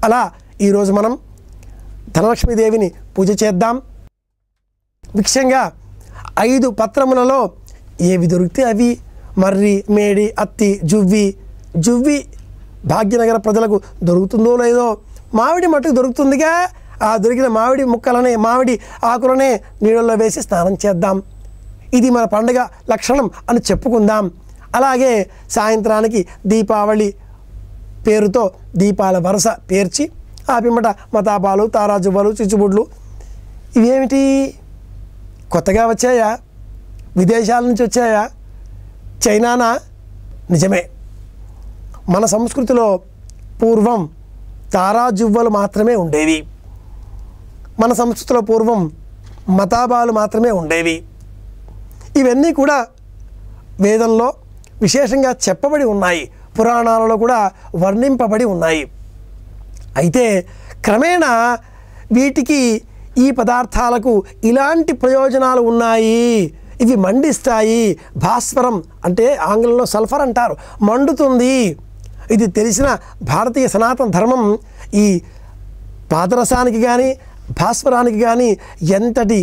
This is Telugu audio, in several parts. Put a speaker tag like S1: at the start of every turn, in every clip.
S1: అలా ఈరోజు మనం ధనలక్ష్మీదేవిని పూజ చేద్దాం. ముఖ్యంగా 5 పత్రములలో ఏవి దొరికితే అవి మర్రి, మేడి, అత్తి, జువ్వి భాగ్యనగర ప్రజలకు దొరుకుతుందో లేదో, మామిడి మట్టుకు దొరుకుతుందిగా. ఆ దొరికిన మామిడి ముక్కలనే, మామిడి ఆకులనే నీళ్ళల్లో వేసి స్నానం చేద్దాం. ఇది మన పండుగ లక్షణం అని చెప్పుకుందాం. అలాగే సాయంత్రానికి దీపావళి పేరుతో దీపాల వరుస పేర్చి ఆ పిమ్మట మతాపాలు, తారాజువ్వలు, చిచ్చుబుడ్లు ఇవేమిటి కొత్తగా వచ్చాయా? విదేశాల నుంచి వచ్చాయా? చైనానా? నిజమే. మన సంస్కృతిలో పూర్వం తారాజువ్వలు మాత్రమే ఉండేవి. మన సంస్కృతిలో పూర్వం మతాబాలు మాత్రమే ఉండేవి. ఇవన్నీ కూడా వేదంలో విశేషంగా చెప్పబడి ఉన్నాయి, పురాణాలలో కూడా వర్ణింపబడి ఉన్నాయి. అయితే క్రమేణా వీటికి, ఈ పదార్థాలకు ఇలాంటి ప్రయోజనాలు ఉన్నాయి, ఇవి మండిస్తాయి. భాస్వరం అంటే ఆంగ్లంలో సల్ఫర్ అంటారు, మండుతుంది. ఇది తెలిసిన భారతీయ సనాతన ధర్మం ఈ పాదరసానికి కానీ భాస్వరానికి కానీ ఎంతటి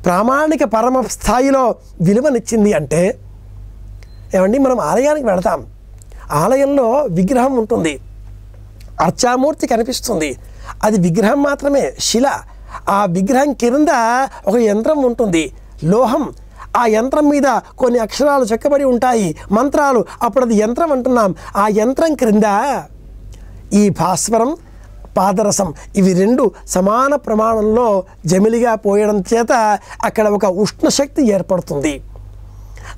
S1: ప్రామాణిక పరమ స్థాయిలో విలువనిచ్చింది అంటే, ఏమండి మనం ఆలయానికి వెళతాం, ఆలయంలో విగ్రహం ఉంటుంది, అర్చామూర్తి కనిపిస్తుంది, అది విగ్రహం మాత్రమే, శిల. ఆ విగ్రహం కింద ఒక యంత్రం ఉంటుంది, లోహం. ఆ యంత్రం మీద కొన్ని అక్షరాలు చెక్కబడి ఉంటాయి, మంత్రాలు. అప్పుడు అది యంత్రం అంటున్నాం. ఆ యంత్రం క్రింద ఈ భాస్వరం, పాదరసం ఇవి 2 సమాన ప్రమాణంలో జమిలిగా పోయడం చేత అక్కడ ఒక ఉష్ణశక్తి ఏర్పడుతుంది.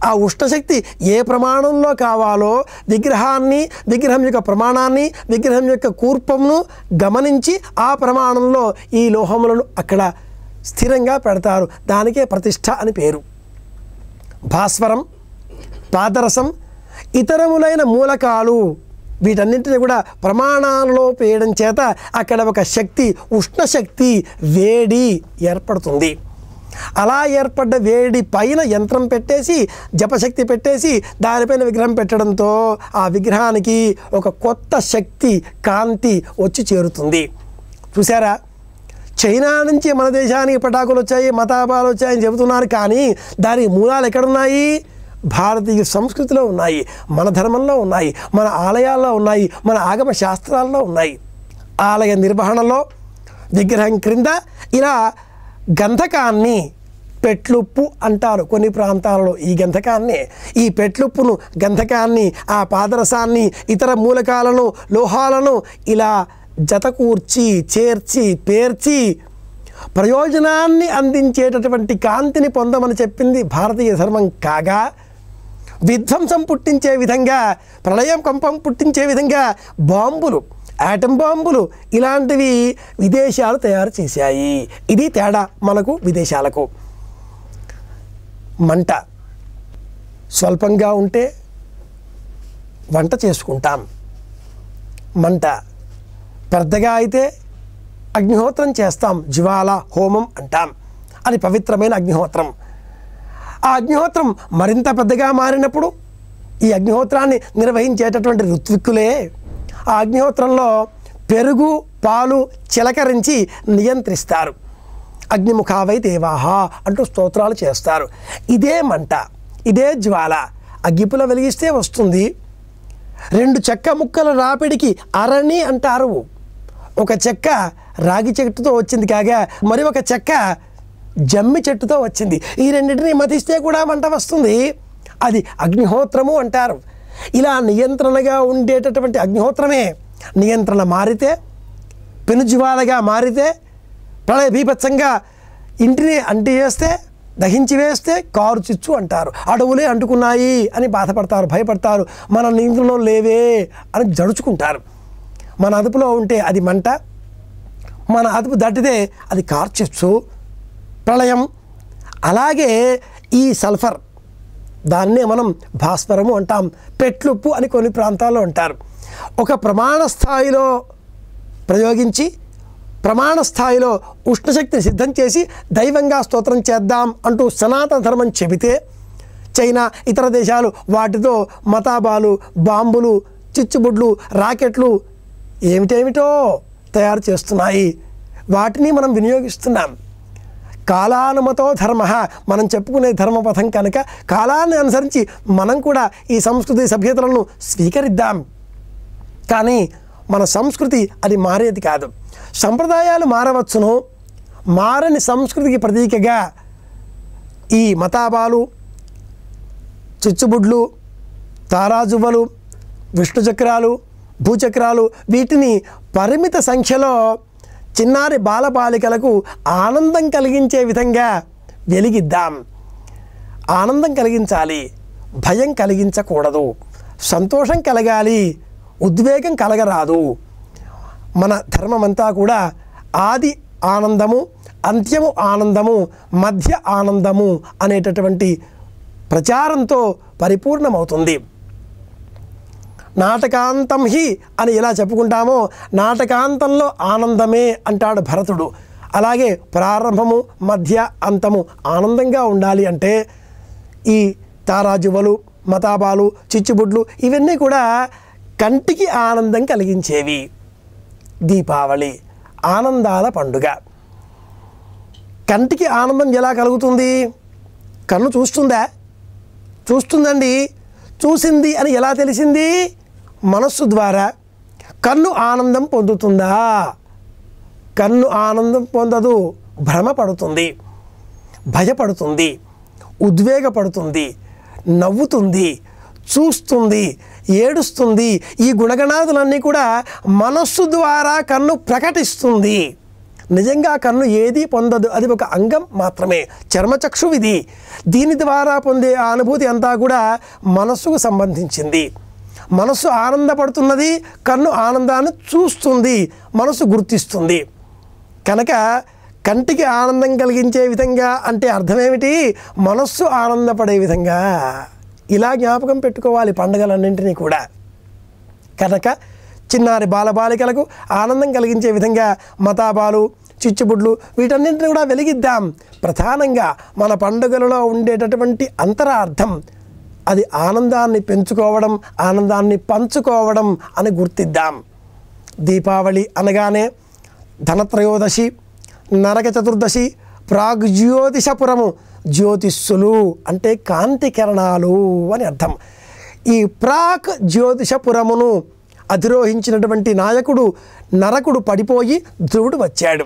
S1: ఆ ఉష్ణశక్తి ఏ ప్రమాణంలో కావాలో విగ్రహాన్ని, విగ్రహం యొక్క ప్రమాణాన్ని, విగ్రహం యొక్క కూర్పంను గమనించి ఆ ప్రమాణంలో ఈ లోహములను అక్కడ స్థిరంగా పెడతారు. దానికే ప్రతిష్ఠ అని పేరు. భాస్వరం, పాదరసం, ఇతరములైన మూలకాలు వీటన్నింటినీ కూడా ప్రమాణాలలో పేయడం చేత అక్కడ ఒక శక్తి, ఉష్ణశక్తి, వేడి ఏర్పడుతుంది. అలా ఏర్పడ్డ వేడి పైన యంత్రం పెట్టేసి, జపశక్తి పెట్టేసి దానిపైన విగ్రహం పెట్టడంతో ఆ విగ్రహానికి ఒక కొత్త శక్తి, కాంతి వచ్చి చేరుతుంది. చూసారా? చైనా నుంచి మన దేశానికి పటాకులు వచ్చాయి, మతాబాలు వచ్చాయని చెబుతున్నారు, కానీ దాని మూలాలు ఎక్కడున్నాయి? భారతీయ సంస్కృతిలో ఉన్నాయి, మన ధర్మంలో ఉన్నాయి, మన ఆలయాల్లో ఉన్నాయి, మన ఆగమ శాస్త్రాల్లో ఉన్నాయి. ఆలయ నిర్వహణలో విగ్రహం క్రింద ఇలా గంధకాన్ని, పెట్లుప్పు అంటారు కొన్ని ప్రాంతాలలో. ఈ గంధకాన్ని, ఈ పెట్లుప్పును, గంధకాన్ని, ఆ పాదరసాన్ని, ఇతర మూలకాలను, లోహాలను ఇలా జతకూర్చి, చేర్చి, పేర్చి ప్రయోజనాన్ని అందించేటటువంటి కాంతిని పొందమని చెప్పింది భారతీయ ధర్మం. కాగా విధ్వంసం పుట్టించే విధంగా, ప్రళయం కంపం పుట్టించే విధంగా బాంబులు, ఆటం బాంబులు ఇలాంటివి విదేశాలు తయారు చేశాయి. ఇది తేడా మనకు విదేశాలకు. మంట స్వల్పంగా ఉంటే వంట చేసుకుంటాం, మంట పెద్దగా అయితే అగ్నిహోత్రం చేస్తాం, జ్వాల హోమం అంటాం. అది పవిత్రమైన అగ్నిహోత్రం. ఆ అగ్నిహోత్రం మరింత పెద్దగా మారినప్పుడు ఈ అగ్నిహోత్రాన్ని నిర్వహించేటటువంటి ఋత్విక్కులే ఆ అగ్నిహోత్రంలో పెరుగు, పాలు చిలకరించి నియంత్రిస్తారు. అగ్నిముఖావై దేవాహ అంటూ స్తోత్రాలు చేస్తారు. ఇదే మంట, ఇదే జ్వాల అగ్గిపుల వెలిగిస్తే వస్తుంది. 2 చెక్క ముక్కల రాపిడికి అరణి అంటారు. ఒక చెక్క రాగి చెట్టుతో వచ్చింది కాగా మరి ఒక చెక్క జమ్మి చెట్టుతో వచ్చింది. ఈ రెండింటిని మతిస్తే కూడా మంట వస్తుంది. అది అగ్నిహోత్రము అంటారు. ఇలా నియంత్రణగా ఉండేటటువంటి అగ్నిహోత్రమే నియంత్రణ మారితే, పెనుజ్వాలగా మారితే, ప్రళయ బీభత్సంగా ఇంటిని అంటివేస్తే, దహించి వేస్తే కారు చిచ్చు అంటారు. అడవులే అంటుకున్నాయి అని బాధపడతారు, భయపడతారు. మన నియంత్రణలో లేవే అని జడుచుకుంటారు. మన అదుపులో ఉంటే అది మంట, మన అదుపు దాటితే అది కార్చిచ్చు, ప్రళయం. అలాగే ఈ సల్ఫర్, దాన్నే మనం భాస్వరము అంటాం, పెట్లుప్పు అని కొన్ని ప్రాంతాల్లో అంటారు. ఒక ప్రమాణ స్థాయిలో ప్రయోగించి, ప్రమాణ స్థాయిలో ఉష్ణశక్తిని సిద్ధం చేసి దైవంగా స్తోత్రం చేద్దాం అంటూ సనాతన ధర్మం చెబితే, చైనా ఇతర దేశాలు వాటితో మతాబాలు, బాంబులు, చిచ్చుబుడ్లు, రాకెట్లు ఏమిటేమిటో తయారు చేస్తున్నాయి. వాటిని మనం వినియోగిస్తున్నాం. కాలానుమతో ధర్మ, మనం చెప్పుకునే ధర్మపథం కనుక కాలాన్ని అనుసరించి మనం కూడా ఈ సంస్కృతి సభ్యతలను స్వీకరిద్దాం. కానీ మన సంస్కృతి అది మారేది కాదు. సంప్రదాయాలు మారవచ్చును, మారని సంస్కృతికి ప్రతీకగా ఈ మతాబాలు, చిచ్చుబుడ్లు, తారాజువ్వలు, విష్ణు చక్రాలు, భూచక్రాలు వీటిని పరిమిత సంఖ్యలో చిన్నారి బాలబాలికలకు ఆనందం కలిగించే విధంగా వెలిగిద్దాం. ఆనందం కలిగించాలి, భయం కలిగించకూడదు. సంతోషం కలగాలి, ఉద్వేగం కలగరాదు. మన ధర్మమంతా కూడా ఆది ఆనందము, అంత్యము ఆనందము, మధ్య ఆనందము అనేటటువంటి ప్రచారంతో పరిపూర్ణమవుతుంది. నాటకాంతం హి అని ఎలా చెప్పుకుంటామో నాటకాంతంలో ఆనందమే అంటాడు భరతుడు. అలాగే ప్రారంభము, మధ్య, అంతము ఆనందంగా ఉండాలి అంటే ఈ తారాజువలు, మతాబాలు, చిచ్చుబుడ్లు ఇవన్నీ కూడా కంటికి ఆనందం కలిగించేవి. దీపావళి ఆనందాల పండుగ. కంటికి ఆనందం ఎలా కలుగుతుంది? కన్ను చూస్తుందా? చూస్తుందండి. చూసింది అని ఎలా తెలిసింది? మనస్సు ద్వారా. కన్ను ఆనందం పొందుతుందా? కన్ను ఆనందం పొందదు, భ్రమపడుతుంది, భయపడుతుంది, ఉద్వేగపడుతుంది, నవ్వుతుంది, చూస్తుంది, ఏడుస్తుంది. ఈ గుణగణాదులన్నీ కూడా మనస్సు ద్వారా కన్ను ప్రకటిస్తుంది. నిజంగా కన్ను ఏదీ పొందదు, అది ఒక అంగం మాత్రమే. చర్మచక్షువిది. దీని ద్వారా పొందే ఆ అనుభూతి అంతా కూడా మనస్సుకు సంబంధించింది. మనస్సు ఆనందపడుతున్నది, కన్ను ఆనందాన్ని చూస్తుంది, మనస్సు గుర్తిస్తుంది. కనుక కంటికి ఆనందం కలిగించే విధంగా అంటే అర్థమేమిటి? మనస్సు ఆనందపడే విధంగా. ఇలా జ్ఞాపకం పెట్టుకోవాలి పండుగలన్నింటినీ కూడా. కనుక చిన్నారి బాలబాలికలకు ఆనందం కలిగించే విధంగా మతాబాలు, చిచ్చుబుడ్లు వీటన్నింటినీ కూడా వెలిగిద్దాం. ప్రధానంగా మన పండుగలలో ఉండేటటువంటి అంతరార్థం అది ఆనందాన్ని పెంచుకోవడం, ఆనందాన్ని పంచుకోవడం అని గుర్తిద్దాం. దీపావళి అనగానే ధనత్రయోదశి, నరక చతుర్దశి, ప్రాగ్జ్యోతిషపురము, జ్యోతిస్సులు అంటే కాంతి కిరణాలు అని అర్థం. ఈ ప్రాక్ జ్యోతిషపురమును అధిరోహించినటువంటి నాయకుడు నరకుడు పడిపోయి ధ్రువుడు వచ్చాడు.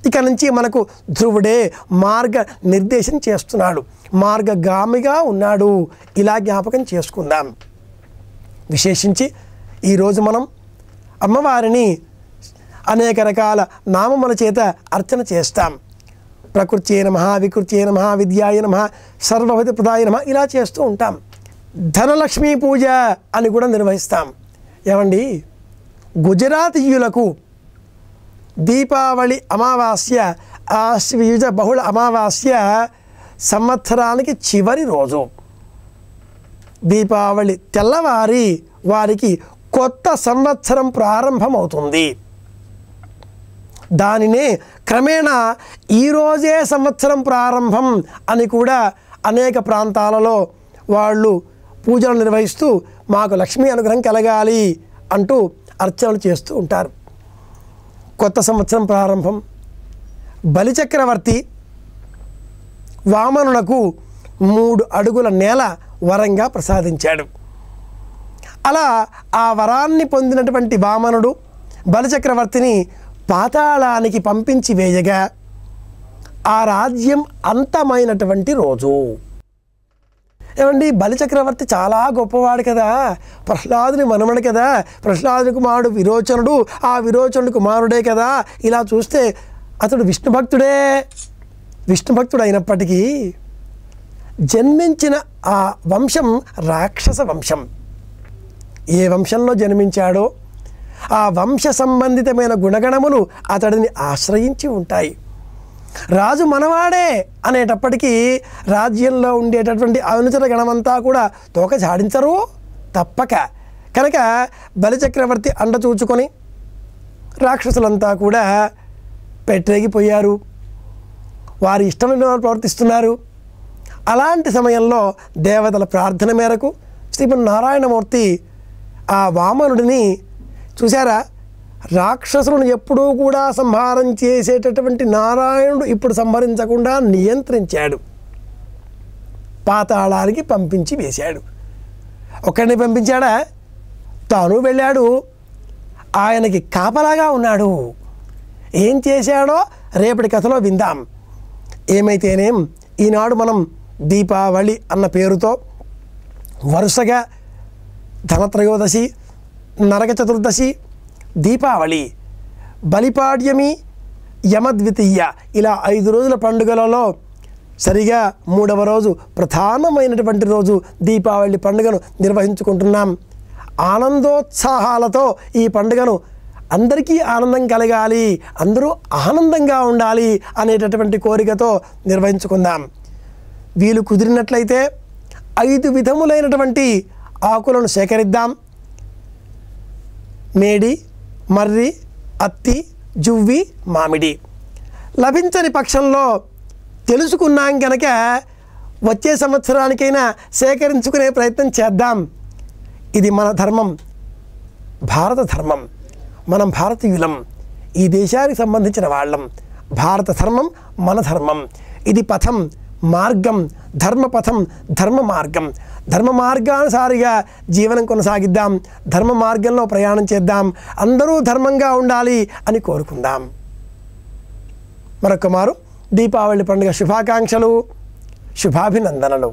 S1: ఇక నుంచి మనకు ధ్రువుడే మార్గ నిర్దేశం చేస్తున్నాడు, మార్గగామిగా ఉన్నాడు. ఇలా జ్ఞాపకం చేసుకుందాం. విశేషించి ఈరోజు మనం అమ్మవారిని అనేక రకాల నామముల చేత అర్చన చేస్తాం. ప్రకృత్యై నమః, వికృత్యై నమః, విద్యాయ నమః, సర్వభూత ప్రదాయ నమః ఇలా చేస్తూ ఉంటాం. ధనలక్ష్మీ పూజ అని కూడా నిర్వహిస్తాం. ఏమండి, గుజరాతీయులకు దీపావళి అమావాస్య, ఆశ్వయుజ బహుళ అమావాస్య సంవత్సరానికి చివరి రోజు. దీపావళి తెల్లవారి వారికి కొత్త సంవత్సరం ప్రారంభమవుతుంది. దానినే క్రమేణా ఈరోజే సంవత్సరం ప్రారంభం అని కూడా అనేక ప్రాంతాలలో వాళ్ళు పూజలు నిర్వహిస్తూ మాకు లక్ష్మీ అనుగ్రహం కలగాలి అంటూ అర్చనలు చేస్తూ ఉంటారు. కొత్త సంవత్సరం ప్రారంభం. బలిచక్రవర్తి వామనునకు 3 అడుగుల నేల వరంగా ప్రసాదించాడు. అలా ఆ వరాన్ని పొందినటువంటి వామనుడు బలిచక్రవర్తిని పాతాళానికి పంపించి వేయగా ఆ రాజ్యం అంతమైనటువంటి రోజు. ఏమండి, బలిచక్రవర్తి చాలా గొప్పవాడు కదా, ప్రహ్లాదుని మనమడు కదా, ప్రహ్లాదుని కుమారుడు విరోచనుడు, ఆ విరోచనుడు కుమారుడే కదా. ఇలా చూస్తే అతడు విష్ణు భక్తుడే. విష్ణు భక్తుడు అయినప్పటికీ జన్మించిన ఆ వంశం రాక్షస వంశం. ఏ వంశంలో జన్మించాడో ఆ వంశ సంబంధితమైన గుణగణములు అతడిని ఆశ్రయించి ఉంటాయి. రాజు మనవాడే అనేటప్పటికీ రాజ్యంలో ఉండేటటువంటి అనుచర గణమంతా కూడా తోక జాడించరు తప్పక. కనుక బలిచక్రవర్తి అండ చూచుకొని రాక్షసులంతా కూడా పెట్టేగిపోయారు, వారి ఇష్టమైన ప్రవర్తిస్తున్నారు. అలాంటి సమయంలో దేవతల ప్రార్థన మేరకు శ్రీమన్నారాయణమూర్తి ఆ వామనుడిని చూసారా, రాక్షసులను ఎప్పుడూ కూడా సంహారం చేసేటటువంటి నారాయణుడు ఇప్పుడు సంహరించకుండా నియంత్రించాడు, పాతాళానికి పంపించి వేశాడు. ఒక్కడిని పంపించాడా? తాను వెళ్ళాడు, ఆయనకి కాపలాగా ఉన్నాడు. ఏం చేశాడో రేపటి కథలో విందాం. ఏమైతేనేం ఈనాడు మనం దీపావళి అన్న పేరుతో వరుసగా ధనత్రయోదశి, నరక చతుర్దశి, దీపావళి, బలిపాడ్యమి, యమద్వితీయ ఇలా 5 రోజుల పండుగలలో సరిగా 3వ రోజు ప్రధానమైనటువంటి రోజు దీపావళి పండుగను నిర్వహించుకుంటున్నాం. ఆనందోత్సాహాలతో ఈ పండుగను అందరికీ ఆనందం కలగాలి, అందరూ ఆనందంగా ఉండాలి అనేటటువంటి కోరికతో నిర్వహించుకుందాం. వీలు కుదిరినట్లయితే 5 విధములైనటువంటి ఆకులను సేకరిద్దాం. మేడి, మర్రి, అత్తి, జువ్వి, మామిడి. లభించని పక్షంలో తెలుసుకున్నాం కనుక వచ్చే సంవత్సరానికైనా సేకరించుకునే ప్రయత్నం చేద్దాం. ఇది మన ధర్మం, భారత ధర్మం. మనం భారతీయులం, ఈ దేశానికి సంబంధించిన వాళ్ళం. భారత ధర్మం మన ధర్మం. ఇది పథం, మార్గం, ధర్మపథం, ధర్మ మార్గం. ధర్మ మార్గానుసారిగా జీవనం కొనసాగిద్దాం, ధర్మ మార్గంలో ప్రయాణం చేద్దాం, అందరూ ధర్మంగా ఉండాలి అని కోరుకుందాం. మరొక మారు దీపావళి పండుగ శుభాకాంక్షలు, శుభాభినందనలు.